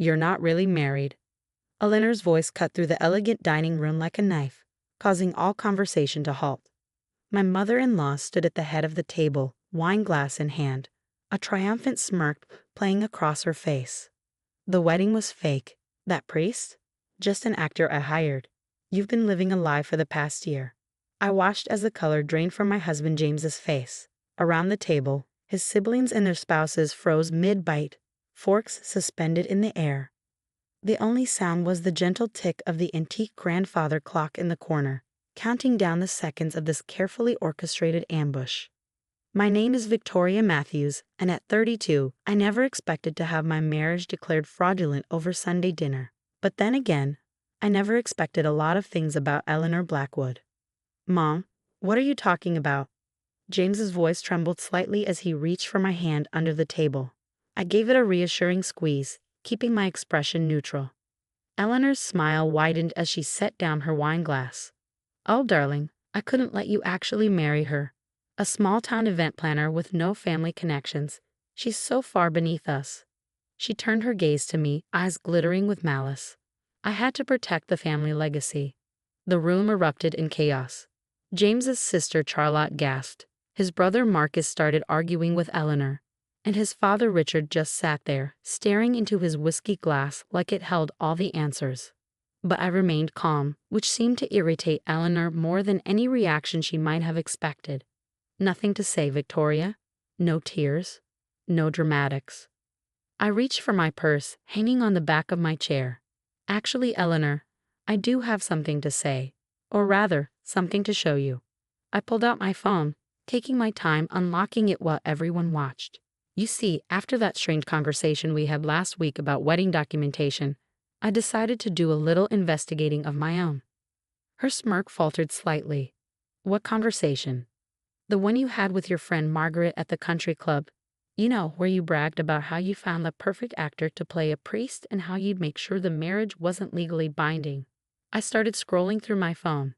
You're not really married." Eleanor's voice cut through the elegant dining room like a knife, causing all conversation to halt. My mother-in-law stood at the head of the table, wine glass in hand, a triumphant smirk playing across her face. "The wedding was fake. That priest? Just an actor I hired. You've been living a lie for the past year." I watched as the color drained from my husband James's face. Around the table, his siblings and their spouses froze mid-bite, forks suspended in the air. The only sound was the gentle tick of the antique grandfather clock in the corner, counting down the seconds of this carefully orchestrated ambush. My name is Victoria Matthews, and at 32, I never expected to have my marriage declared fraudulent over Sunday dinner. But then again, I never expected a lot of things about Eleanor Blackwood. "Mom, what are you talking about?" James's voice trembled slightly as he reached for my hand under the table. I gave it a reassuring squeeze, keeping my expression neutral. Eleanor's smile widened as she set down her wine glass. "Oh, darling, I couldn't let you actually marry her. A small-town event planner with no family connections. She's so far beneath us." She turned her gaze to me, eyes glittering with malice. I had to protect the family legacy. The room erupted in chaos. James's sister Charlotte gasped. His brother Marcus started arguing with Eleanor, and his father Richard just sat there, staring into his whiskey glass like it held all the answers. But I remained calm, which seemed to irritate Eleanor more than any reaction she might have expected. "Nothing to say, Victoria? No tears? No dramatics?" I reached for my purse, hanging on the back of my chair. "Actually, Eleanor, I do have something to say. Or rather, something to show you." I pulled out my phone, taking my time unlocking it while everyone watched. "You see, after that strange conversation we had last week about wedding documentation, I decided to do a little investigating of my own." Her smirk faltered slightly. "What conversation?" "The one you had with your friend Margaret at the country club. You know, where you bragged about how you found the perfect actor to play a priest and how you'd make sure the marriage wasn't legally binding." I started scrolling through my phone.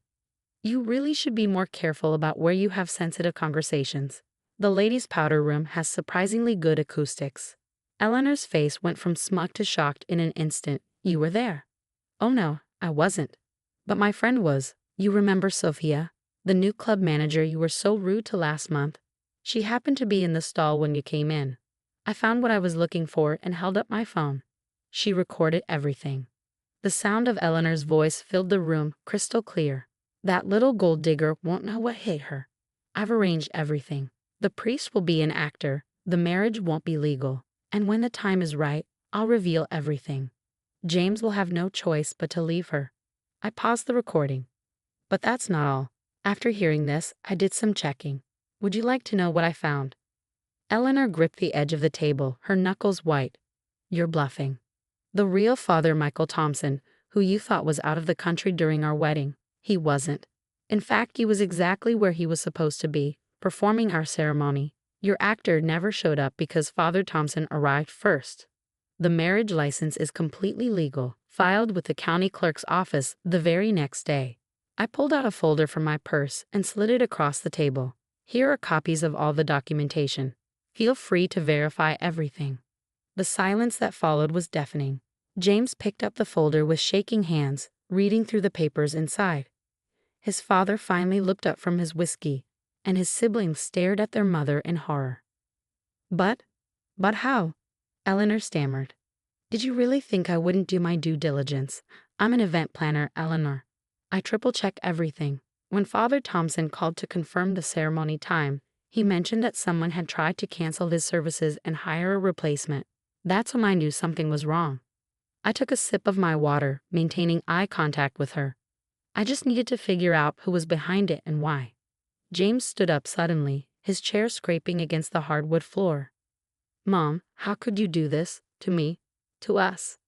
"You really should be more careful about where you have sensitive conversations. The ladies' powder room has surprisingly good acoustics." Eleanor's face went from smug to shocked in an instant. "You were there?" "Oh no, I wasn't. But my friend was. You remember Sophia, the new club manager you were so rude to last month? She happened to be in the stall when you came in. I found what I was looking for and held up my phone. She recorded everything." The sound of Eleanor's voice filled the room, crystal clear. "That little gold digger won't know what hit her. I've arranged everything. The priest will be an actor, the marriage won't be legal, and when the time is right, I'll reveal everything. James will have no choice but to leave her." I paused the recording. "But that's not all. After hearing this, I did some checking. Would you like to know what I found?" Eleanor gripped the edge of the table, her knuckles white. "You're bluffing. The real Father Michael Thompson, who you thought was out of the country during our wedding, he wasn't. In fact, he was exactly where he was supposed to be, performing our ceremony. Your actor never showed up because Father Thompson arrived first. The marriage license is completely legal, filed with the county clerk's office the very next day." I pulled out a folder from my purse and slid it across the table. "Here are copies of all the documentation. Feel free to verify everything." The silence that followed was deafening. James picked up the folder with shaking hands, reading through the papers inside. His father finally looked up from his whiskey, and his siblings stared at their mother in horror. But how?" Eleanor stammered. "Did you really think I wouldn't do my due diligence? I'm an event planner, Eleanor. I triple-check everything. When Father Thompson called to confirm the ceremony time, he mentioned that someone had tried to cancel his services and hire a replacement. That's when I knew something was wrong." I took a sip of my water, maintaining eye contact with her. I just needed to figure out who was behind it and why. James stood up suddenly, his chair scraping against the hardwood floor. "Mom, how could you do this? To me? To us?"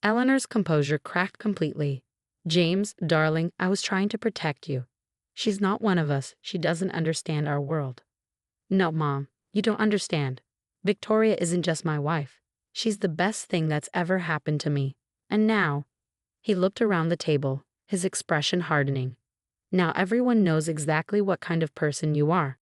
Eleanor's composure cracked completely. "James, darling, I was trying to protect you. She's not one of us. She doesn't understand our world." "No, Mom, you don't understand. Victoria isn't just my wife. She's the best thing that's ever happened to me. And now," he looked around the table, his expression hardening, "now everyone knows exactly what kind of person you are."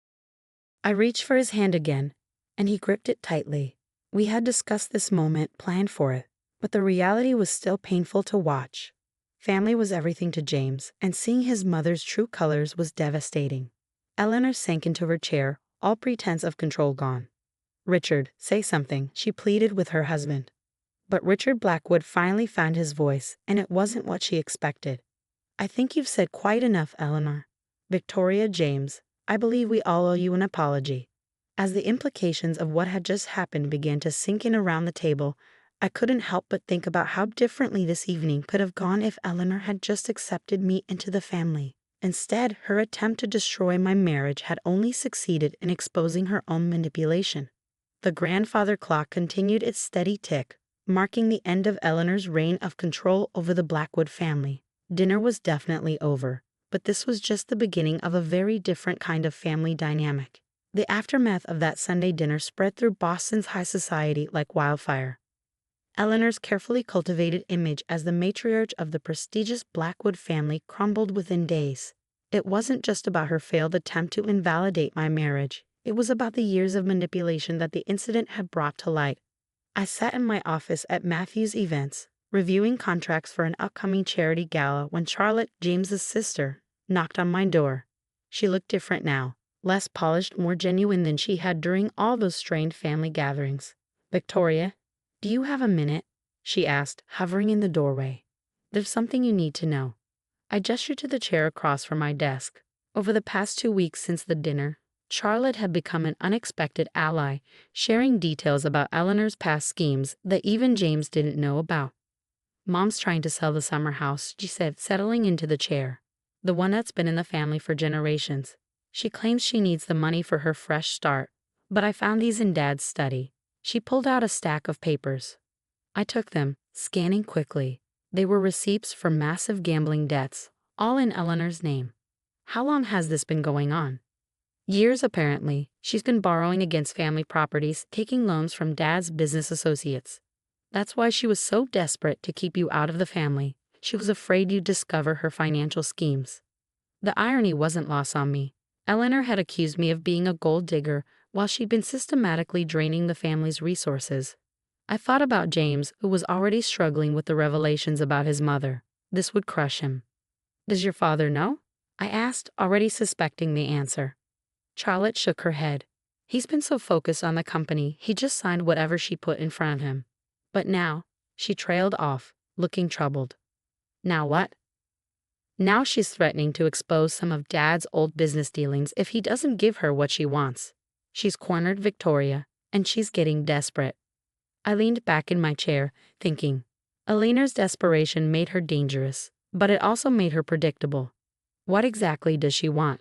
I reached for his hand again, and he gripped it tightly. We had discussed this moment, planned for it, But the reality was still painful to watch. Family was everything to James, and seeing his mother's true colors was devastating. Eleanor sank into her chair, all pretense of control gone. "Richard, say something," she pleaded with her husband. But Richard Blackwood finally found his voice, and it wasn't what she expected. "I think you've said quite enough, Eleanor. Victoria, James, I believe we all owe you an apology." As the implications of what had just happened began to sink in around the table, I couldn't help but think about how differently this evening could have gone if Eleanor had just accepted me into the family. Instead, her attempt to destroy my marriage had only succeeded in exposing her own manipulation. The grandfather clock continued its steady tick, marking the end of Eleanor's reign of control over the Blackwood family. Dinner was definitely over, but this was just the beginning of a very different kind of family dynamic. The aftermath of that Sunday dinner spread through Boston's high society like wildfire. Eleanor's carefully cultivated image as the matriarch of the prestigious Blackwood family crumbled within days. It wasn't just about her failed attempt to invalidate my marriage. It was about the years of manipulation that the incident had brought to light. I sat in my office at Matthew's Events, reviewing contracts for an upcoming charity gala when Charlotte, James's sister, knocked on my door. She looked different now, less polished, more genuine than she had during all those strained family gatherings. "Victoria, do you have a minute?" she asked, hovering in the doorway. "There's something you need to know." I gestured to the chair across from my desk. Over the past 2 weeks since the dinner, Charlotte had become an unexpected ally, sharing details about Eleanor's past schemes that even James didn't know about. "Mom's trying to sell the summer house," she said, settling into the chair. "The one that's been in the family for generations. She claims she needs the money for her fresh start, but I found these in Dad's study." She pulled out a stack of papers. I took them, scanning quickly. They were receipts for massive gambling debts, all in Eleanor's name. How long has this been going on? Years, apparently. She's been borrowing against family properties, taking loans from Dad's business associates. That's why she was so desperate to keep you out of the family. She was afraid you'd discover her financial schemes. The irony wasn't lost on me. Eleanor had accused me of being a gold digger while she'd been systematically draining the family's resources. I thought about James, who was already struggling with the revelations about his mother. This would crush him. "Does your father know?" I asked, already suspecting the answer. Charlotte shook her head. "He's been so focused on the company, he just signed whatever she put in front of him. But now," she trailed off, looking troubled. "Now what?" "Now she's threatening to expose some of Dad's old business dealings if he doesn't give her what she wants. She's cornered Victoria, and she's getting desperate." I leaned back in my chair, thinking. Eleanor's desperation made her dangerous, but it also made her predictable. What exactly does she want?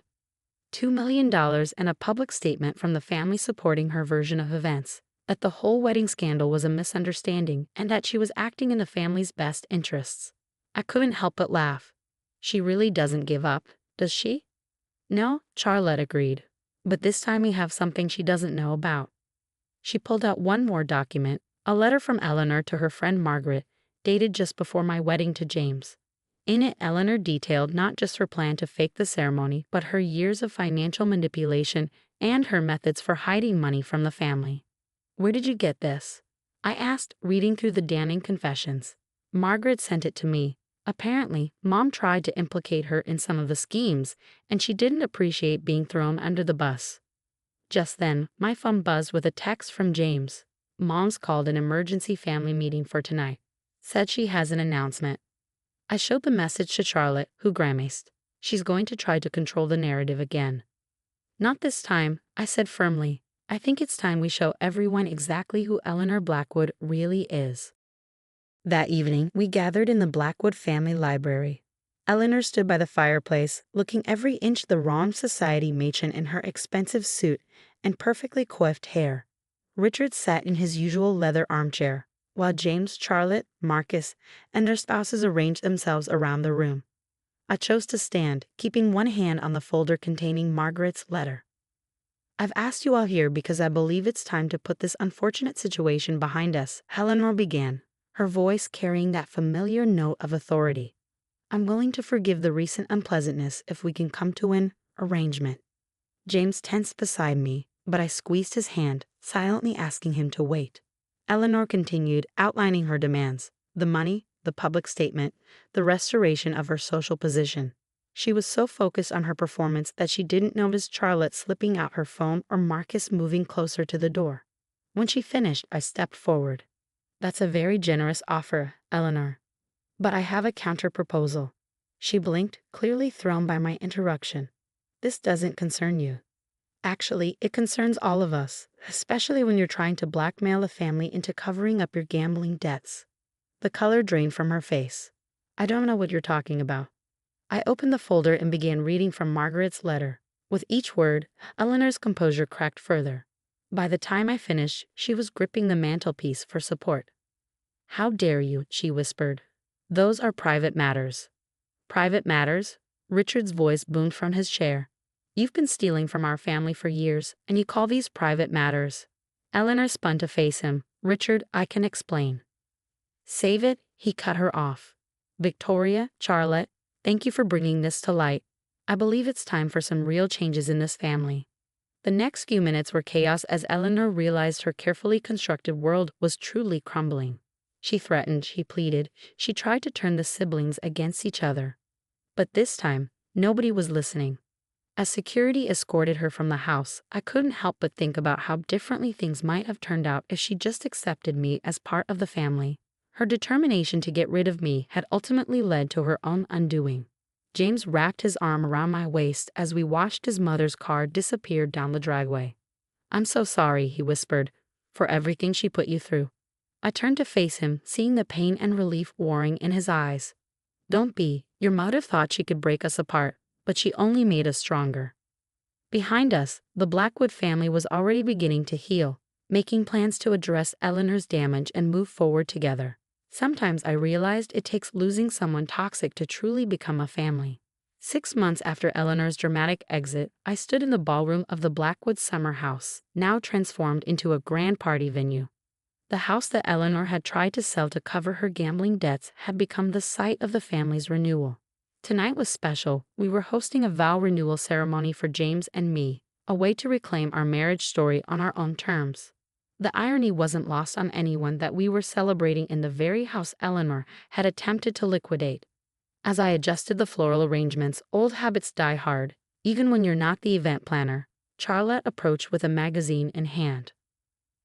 $2 million and a public statement from the family supporting her version of events, that the whole wedding scandal was a misunderstanding and that she was acting in the family's best interests. I couldn't help but laugh. She really doesn't give up, does she? "No," Charlotte agreed. "But this time we have something she doesn't know about." She pulled out one more document, a letter from Eleanor to her friend Margaret, dated just before my wedding to James. In it, Eleanor detailed not just her plan to fake the ceremony, but her years of financial manipulation and her methods for hiding money from the family. "Where did you get this?" I asked, reading through the damning confessions. "Margaret sent it to me. Apparently, Mom tried to implicate her in some of the schemes, and she didn't appreciate being thrown under the bus." Just then, my phone buzzed with a text from James. "Mom's called an emergency family meeting for tonight. Said she has an announcement." I showed the message to Charlotte, who grimaced. "She's going to try to control the narrative again." "Not this time," I said firmly. "I think it's time we show everyone exactly who Eleanor Blackwood really is." That evening, we gathered in the Blackwood family library. Eleanor stood by the fireplace, looking every inch the wrong society matron in her expensive suit and perfectly coiffed hair. Richard sat in his usual leather armchair, while James, Charlotte, Marcus, and their spouses arranged themselves around the room. I chose to stand, keeping one hand on the folder containing Margaret's letter. "I've asked you all here because I believe it's time to put this unfortunate situation behind us," Eleanor began, her voice carrying that familiar note of authority. "I'm willing to forgive the recent unpleasantness if we can come to an arrangement." James tensed beside me, but I squeezed his hand, silently asking him to wait. Eleanor continued, outlining her demands: the money, the public statement, the restoration of her social position. She was so focused on her performance that she didn't notice Charlotte slipping out her phone or Marcus moving closer to the door. When she finished, I stepped forward. "That's a very generous offer, Eleanor. But I have a counter-proposal." She blinked, clearly thrown by my interruption. "This doesn't concern you." "Actually, it concerns all of us, especially when you're trying to blackmail a family into covering up your gambling debts." The color drained from her face. "I don't know what you're talking about." I opened the folder and began reading from Margaret's letter. With each word, Eleanor's composure cracked further. By the time I finished, she was gripping the mantelpiece for support. "How dare you," she whispered. "Those are private matters." "Private matters?" Richard's voice boomed from his chair. "You've been stealing from our family for years, and you call these private matters?" Eleanor spun to face him. "Richard, I can explain." "Save it," he cut her off. "Victoria, Charlotte, thank you for bringing this to light. I believe it's time for some real changes in this family." The next few minutes were chaos as Eleanor realized her carefully constructed world was truly crumbling. She threatened, she pleaded, she tried to turn the siblings against each other. But this time, nobody was listening. As security escorted her from the house, I couldn't help but think about how differently things might have turned out if she just accepted me as part of the family. Her determination to get rid of me had ultimately led to her own undoing. James wrapped his arm around my waist as we watched his mother's car disappear down the driveway. "I'm so sorry," he whispered, "for everything she put you through." I turned to face him, seeing the pain and relief warring in his eyes. "Don't be. Your mother thought she could break us apart, but she only made us stronger." Behind us, the Blackwood family was already beginning to heal, making plans to address Eleanor's damage and move forward together. Sometimes I realized it takes losing someone toxic to truly become a family. 6 months after Eleanor's dramatic exit, I stood in the ballroom of the Blackwood summer house, now transformed into a grand party venue. The house that Eleanor had tried to sell to cover her gambling debts had become the site of the family's renewal. Tonight was special. We were hosting a vow renewal ceremony for James and me, a way to reclaim our marriage story on our own terms. The irony wasn't lost on anyone that we were celebrating in the very house Eleanor had attempted to liquidate. As I adjusted the floral arrangements, old habits die hard, even when you're not the event planner. Charlotte approached with a magazine in hand.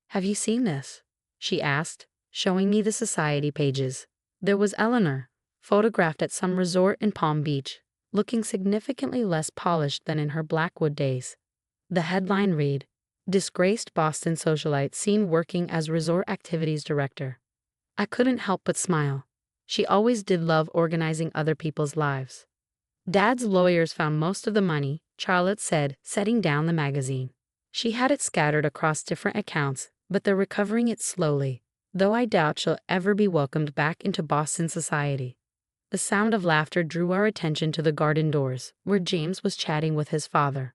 "Have you seen this?" she asked, showing me the society pages. There was Eleanor, photographed at some resort in Palm Beach, looking significantly less polished than in her Blackwood days. The headline read, "Disgraced Boston socialite seen working as resort activities director." I couldn't help but smile. She always did love organizing other people's lives. "Dad's lawyers found most of the money," Charlotte said, setting down the magazine. She had it scattered across different accounts, but they're recovering it slowly, though I doubt she'll ever be welcomed back into Boston society. The sound of laughter drew our attention to the garden doors, where James was chatting with his father.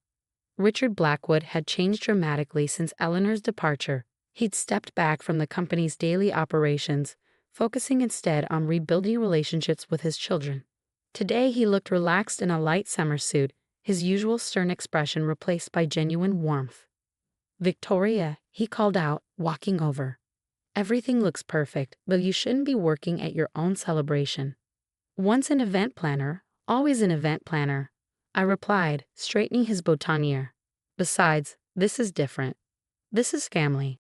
Richard Blackwood had changed dramatically since Eleanor's departure. He'd stepped back from the company's daily operations, focusing instead on rebuilding relationships with his children. Today he looked relaxed in a light summer suit, his usual stern expression replaced by genuine warmth. "Victoria," he called out, walking over. "Everything looks perfect, but you shouldn't be working at your own celebration." "Once an event planner, always an event planner," I replied, straightening his boutonniere. "Besides, this is different. This is family."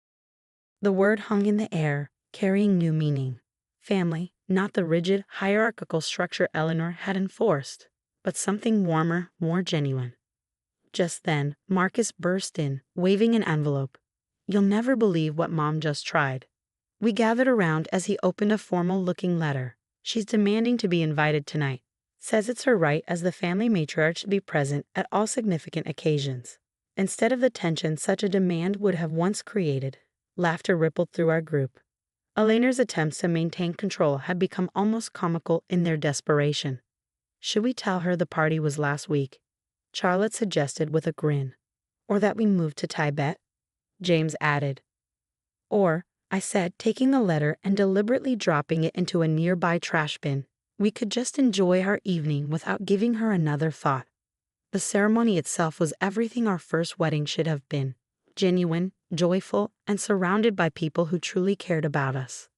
The word hung in the air, carrying new meaning. Family, not the rigid, hierarchical structure Eleanor had enforced, but something warmer, more genuine. Just then, Marcus burst in, waving an envelope. "You'll never believe what Mom just tried." We gathered around as he opened a formal-looking letter. "She's demanding to be invited tonight. Says it's her right as the family matriarch to be present at all significant occasions." Instead of the tension such a demand would have once created, laughter rippled through our group. Eleanor's attempts to maintain control had become almost comical in their desperation. "Should we tell her the party was last week?" Charlotte suggested with a grin. "Or that we moved to Tibet?" James added. "Or," I said, taking the letter and deliberately dropping it into a nearby trash bin, "we could just enjoy our evening without giving her another thought." The ceremony itself was everything our first wedding should have been. Genuine, joyful, and surrounded by people who truly cared about us.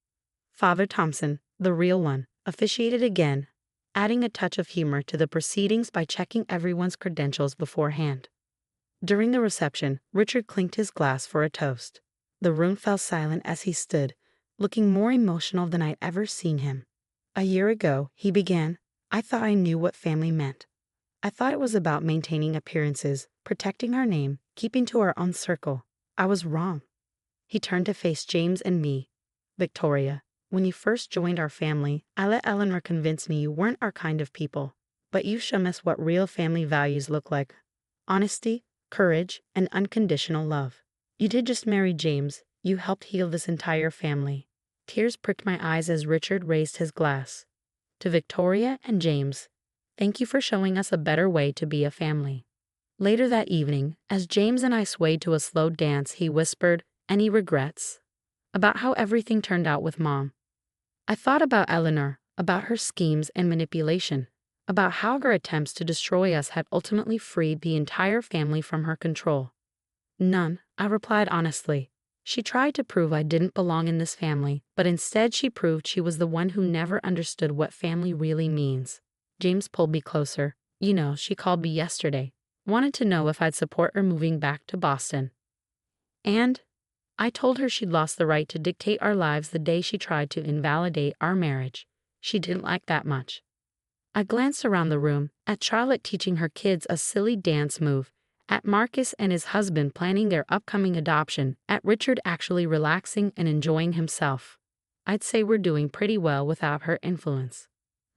Father Thompson, the real one, officiated again, adding a touch of humor to the proceedings by checking everyone's credentials beforehand. During the reception, Richard clinked his glass for a toast. The room fell silent as he stood, looking more emotional than I'd ever seen him. A year ago, he began, I thought I knew what family meant. I thought it was about maintaining appearances, protecting our name, keeping to our own circle. I was wrong. He turned to face James and me. Victoria, when you first joined our family, I let Eleanor convince me you weren't our kind of people. But you showed us what real family values look like. Honesty, courage, and unconditional love. You did just marry James, you helped heal this entire family. Tears pricked my eyes as Richard raised his glass. To Victoria and James, thank you for showing us a better way to be a family. Later that evening, as James and I swayed to a slow dance, he whispered, any regrets? About how everything turned out with Mom. I thought about Eleanor, about her schemes and manipulation, about how her attempts to destroy us had ultimately freed the entire family from her control. None, I replied honestly. She tried to prove I didn't belong in this family, but instead she proved she was the one who never understood what family really means. James pulled me closer. You know, she called me yesterday. Wanted to know if I'd support her moving back to Boston. And I told her she'd lost the right to dictate our lives the day she tried to invalidate our marriage. She didn't like that much. I glanced around the room, at Charlotte teaching her kids a silly dance move, at Marcus and his husband planning their upcoming adoption, at Richard actually relaxing and enjoying himself. I'd say we're doing pretty well without her influence.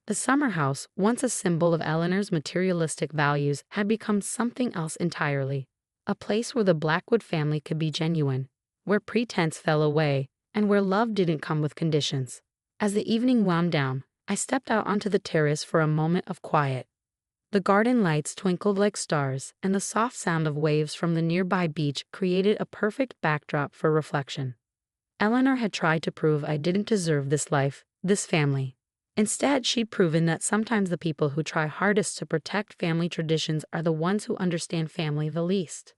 The summer house, once a symbol of Eleanor's materialistic values, had become something else entirely. A place where the Blackwood family could be genuine, where pretense fell away, and where love didn't come with conditions. As the evening wound down, I stepped out onto the terrace for a moment of quiet. The garden lights twinkled like stars, and the soft sound of waves from the nearby beach created a perfect backdrop for reflection. Eleanor had tried to prove I didn't deserve this life, this family. Instead, she'd proven that sometimes the people who try hardest to protect family traditions are the ones who understand family the least.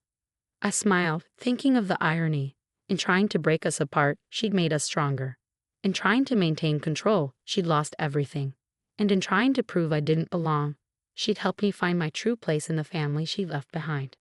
I smiled, thinking of the irony. In trying to break us apart, she'd made us stronger. In trying to maintain control, she'd lost everything. And in trying to prove I didn't belong, she'd helped me find my true place in the family she left behind.